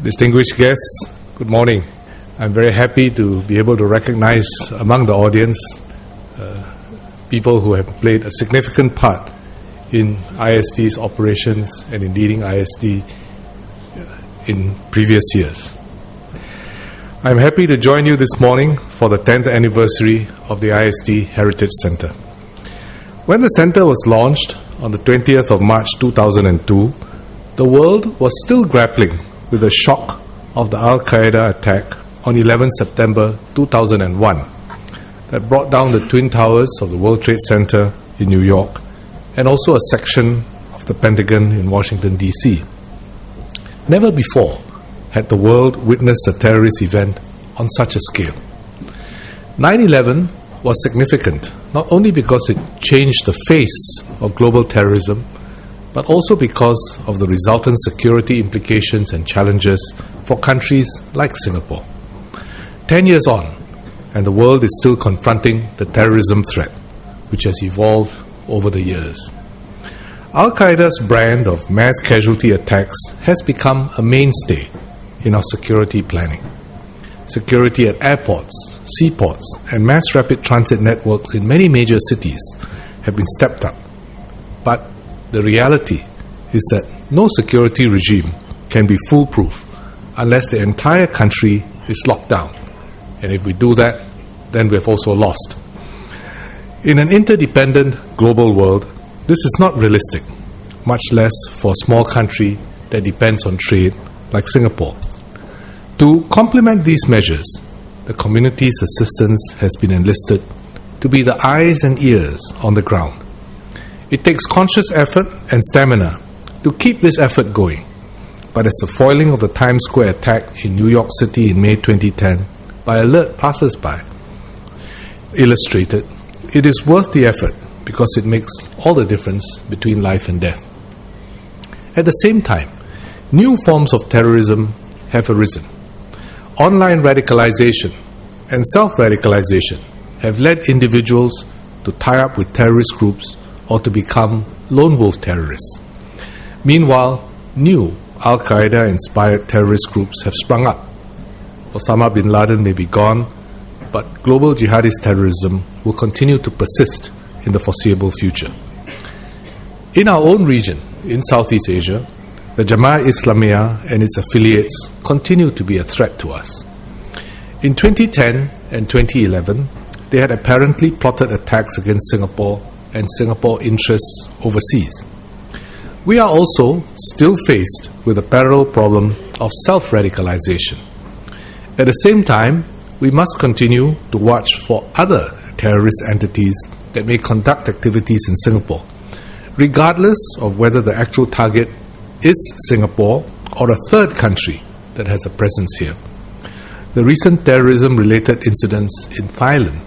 Distinguished guests, good morning. I'm very happy to be able to recognize among the audience people who have played a significant part in ISD's operations and in leading ISD in previous years. I'm happy to join you this morning for the 10th anniversary of the ISD Heritage Centre. When the centre was launched on the 20th of March 2002, the world was still grappling with the shock of the Al-Qaeda attack on 11 September 2001 that brought down the Twin Towers of the World Trade Center in New York and also a section of the Pentagon in Washington, D.C. Never before had the world witnessed a terrorist event on such a scale. 9/11 was significant, not only because it changed the face of global terrorism, but also because of the resultant security implications and challenges for countries like Singapore. 10 years on, and the world is still confronting the terrorism threat, which has evolved over the years. Al-Qaeda's brand of mass casualty attacks has become a mainstay in our security planning. Security at airports, seaports, and mass rapid transit networks in many major cities have been stepped up. But the reality is that no security regime can be foolproof unless the entire country is locked down. And if we do that, then we have also lost. In an interdependent global world, this is not realistic, much less for a small country that depends on trade like Singapore. To complement these measures, the community's assistance has been enlisted to be the eyes and ears on the ground. It takes conscious effort and stamina to keep this effort going. But as the foiling of the Times Square attack in New York City in May 2010 by alert passers-by illustrated, it is worth the effort because it makes all the difference between life and death. At the same time, new forms of terrorism have arisen. Online radicalization and self-radicalization have led individuals to tie up with terrorist groups or to become lone wolf terrorists. Meanwhile, new Al-Qaeda-inspired terrorist groups have sprung up. Osama bin Laden may be gone, but global jihadist terrorism will continue to persist in the foreseeable future. In our own region, in Southeast Asia, the Jamaat Islamiyah and its affiliates continue to be a threat to us. In 2010 and 2011, they had apparently plotted attacks against Singapore and Singapore interests overseas. We are also still faced with a parallel problem of self-radicalization. At the same time, we must continue to watch for other terrorist entities that may conduct activities in Singapore, regardless of whether the actual target is Singapore or a third country that has a presence here. The recent terrorism-related incidents in Thailand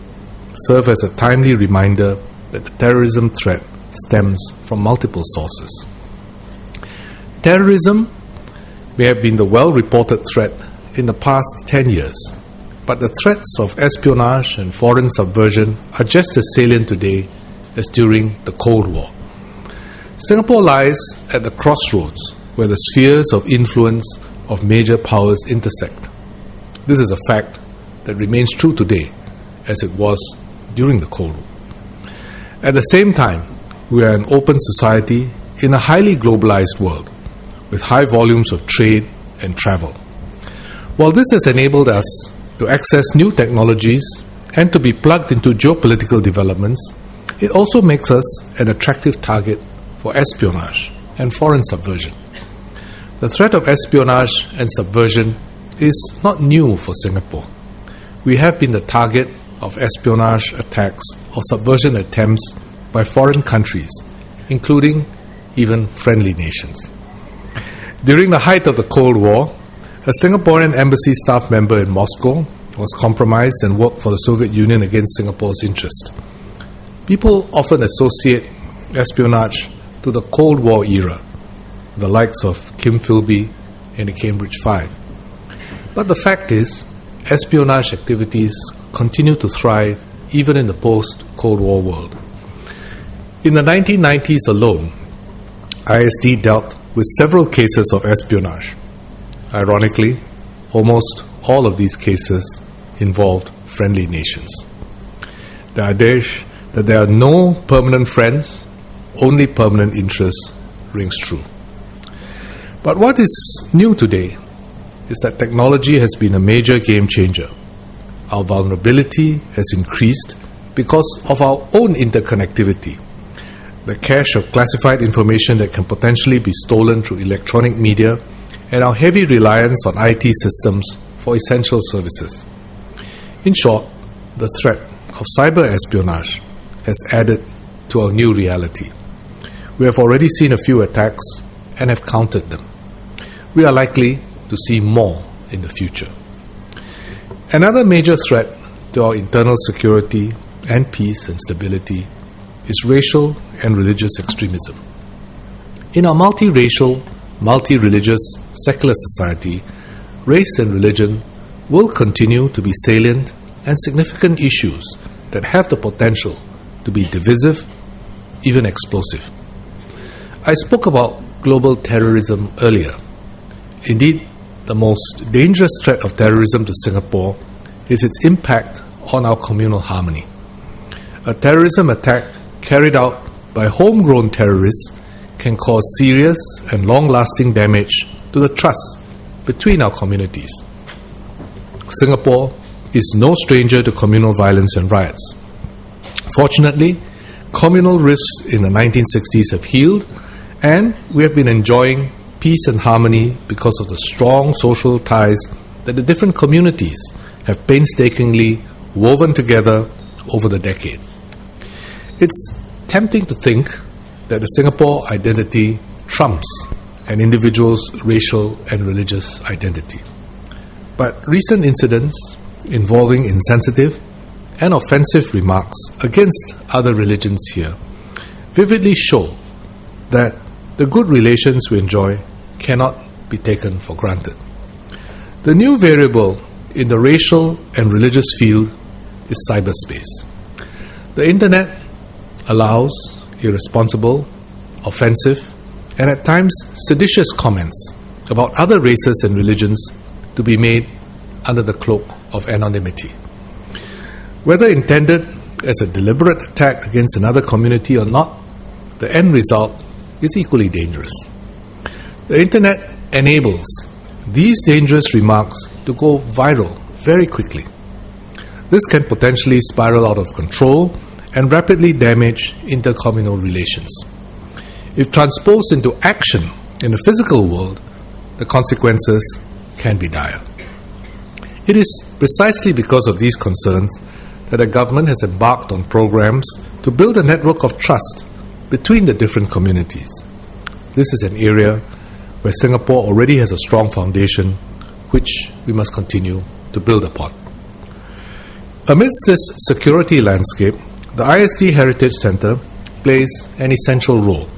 serve as a timely reminder that the terrorism threat stems from multiple sources. Terrorism may have been the well-reported threat in the past 10 years, but the threats of espionage and foreign subversion are just as salient today as during the Cold War. Singapore lies at the crossroads where the spheres of influence of major powers intersect. This is a fact that remains true today as it was during the Cold War. At the same time, we are an open society in a highly globalized world with high volumes of trade and travel. While this has enabled us to access new technologies and to be plugged into geopolitical developments, it also makes us an attractive target for espionage and foreign subversion. The threat of espionage and subversion is not new for Singapore. We have been the target of espionage attacks or subversion attempts by foreign countries, including even friendly nations. During the height of the Cold War, a Singaporean embassy staff member in Moscow was compromised and worked for the Soviet Union against Singapore's interest. People often associate espionage to the Cold War era, the likes of Kim Philby and the Cambridge Five. But the fact is, espionage activities continue to thrive even in the post-Cold War world. In the 1990s alone, ISD dealt with several cases of espionage. Ironically, almost all of these cases involved friendly nations. The adage that there are no permanent friends, only permanent interests rings true. But what is new today is that technology has been a major game changer. Our vulnerability has increased because of our own interconnectivity. The cache of classified information that can potentially be stolen through electronic media, and our heavy reliance on IT systems for essential services. In short, the threat of cyber espionage has added to our new reality. We have already seen a few attacks and have counted them. We are likely to see more in the future. Another major threat to our internal security and peace and stability is racial and religious extremism. In our multiracial, multi-religious, secular society, race and religion will continue to be salient and significant issues that have the potential to be divisive, even explosive. I spoke about global terrorism earlier. Indeed, the most dangerous threat of terrorism to Singapore is its impact on our communal harmony. A terrorism attack carried out by homegrown terrorists can cause serious and long-lasting damage to the trust between our communities. Singapore is no stranger to communal violence and riots. Fortunately, communal rifts in the 1960s have healed, and we have been enjoying peace and harmony because of the strong social ties that the different communities have painstakingly woven together over the decade. It's tempting to think that the Singapore identity trumps an individual's racial and religious identity. But recent incidents involving insensitive and offensive remarks against other religions here vividly show that the good relations we enjoy cannot be taken for granted. The new variable in the racial and religious field is cyberspace. The Internet allows irresponsible, offensive, and at times seditious comments about other races and religions to be made under the cloak of anonymity. Whether intended as a deliberate attack against another community or not, the end result is equally dangerous. The Internet enables these dangerous remarks to go viral very quickly. This can potentially spiral out of control and rapidly damage intercommunal relations. If transposed into action in the physical world, the consequences can be dire. It is precisely because of these concerns that the government has embarked on programs to build a network of trust between the different communities. This is an area where Singapore already has a strong foundation, which we must continue to build upon. Amidst this security landscape, the ISD Heritage Centre plays an essential role.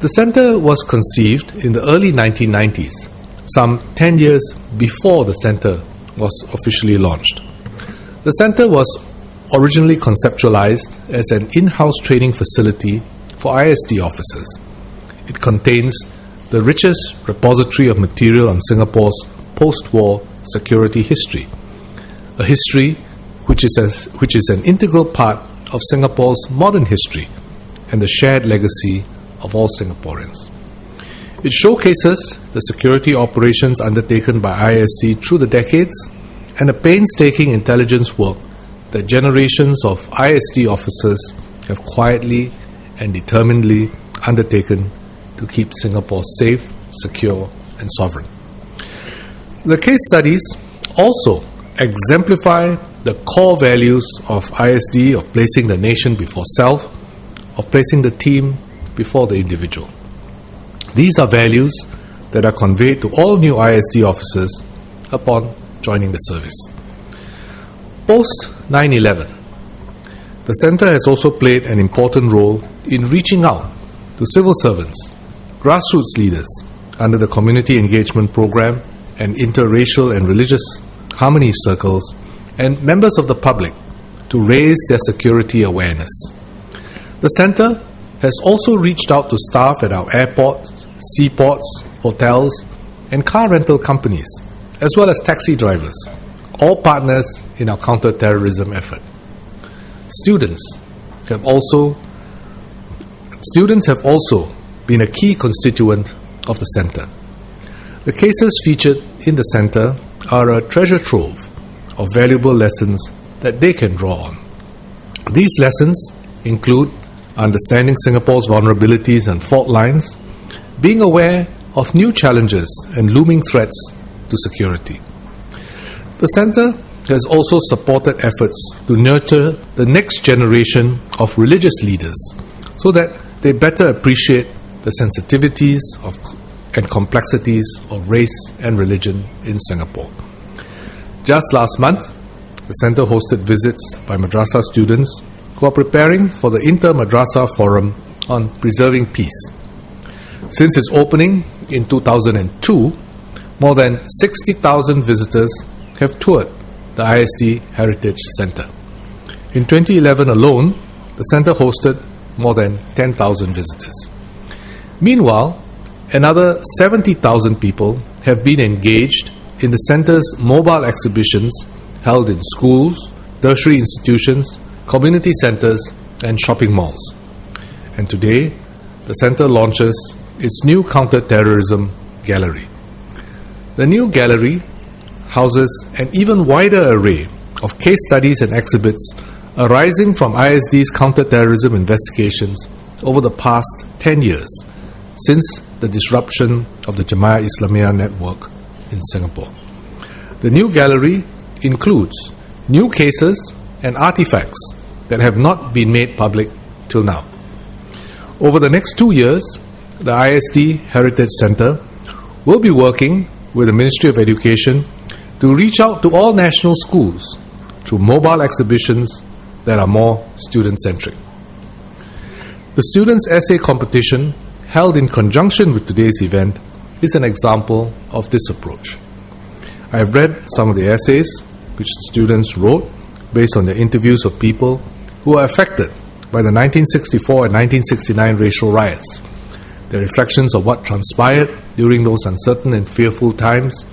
The centre was conceived in the early 1990s, some 10 years before the centre was officially launched. The centre was originally conceptualized as an in-house training facility for ISD officers. It contains the richest repository of material on Singapore's post-war security history, a history which is an integral part of Singapore's modern history and the shared legacy of all Singaporeans. It showcases the security operations undertaken by ISD through the decades and the painstaking intelligence work that generations of ISD officers have quietly and determinedly undertaken to keep Singapore safe, secure, and sovereign. The case studies also exemplify the core values of ISD of placing the nation before self, of placing the team before the individual. These are values that are conveyed to all new ISD officers upon joining the service. Post 9/11, the Centre has also played an important role in reaching out to civil servants, grassroots leaders under the Community Engagement Program and interracial and religious harmony circles, and members of the public to raise their security awareness. The Centre has also reached out to staff at our airports, seaports, hotels, and car rental companies, as well as taxi drivers, all partners in our counter-terrorism effort. Students have also been a key constituent of the Centre. The cases featured in the Centre are a treasure trove of valuable lessons that they can draw on. These lessons include understanding Singapore's vulnerabilities and fault lines, being aware of new challenges and looming threats to security. The Centre has also supported efforts to nurture the next generation of religious leaders so that they better appreciate the sensitivities and complexities of race and religion in Singapore. Just last month, the Centre hosted visits by madrasa students who are preparing for the Inter-Madrasa Forum on Preserving Peace. Since its opening in 2002, more than 60,000 visitors have toured the ISD Heritage Centre. In 2011 alone, the Centre hosted more than 10,000 visitors. Meanwhile, another 70,000 people have been engaged in the Centre's mobile exhibitions held in schools, tertiary institutions, community centres and shopping malls. And today, the Centre launches its new counter-terrorism gallery. The new gallery houses an even wider array of case studies and exhibits arising from ISD's counter-terrorism investigations over the past 10 years since the disruption of the Jemaah Islamiyah network in Singapore. The new gallery includes new cases and artifacts that have not been made public till now. Over the next 2 years, the ISD Heritage Centre will be working with the Ministry of Education to reach out to all national schools through mobile exhibitions that are more student-centric. The students' essay competition held in conjunction with today's event is an example of this approach. I have read some of the essays which the students wrote based on the interviews of people who were affected by the 1964 and 1969 racial riots. Their reflections of what transpired during those uncertain and fearful times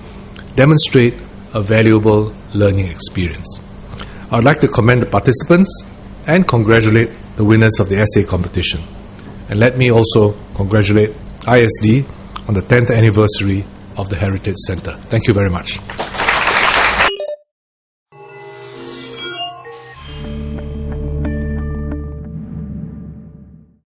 demonstrate a valuable learning experience. I would like to commend the participants and congratulate the winners of the essay competition. And let me also congratulate ISD on the 10th anniversary of the Heritage Centre. Thank you very much.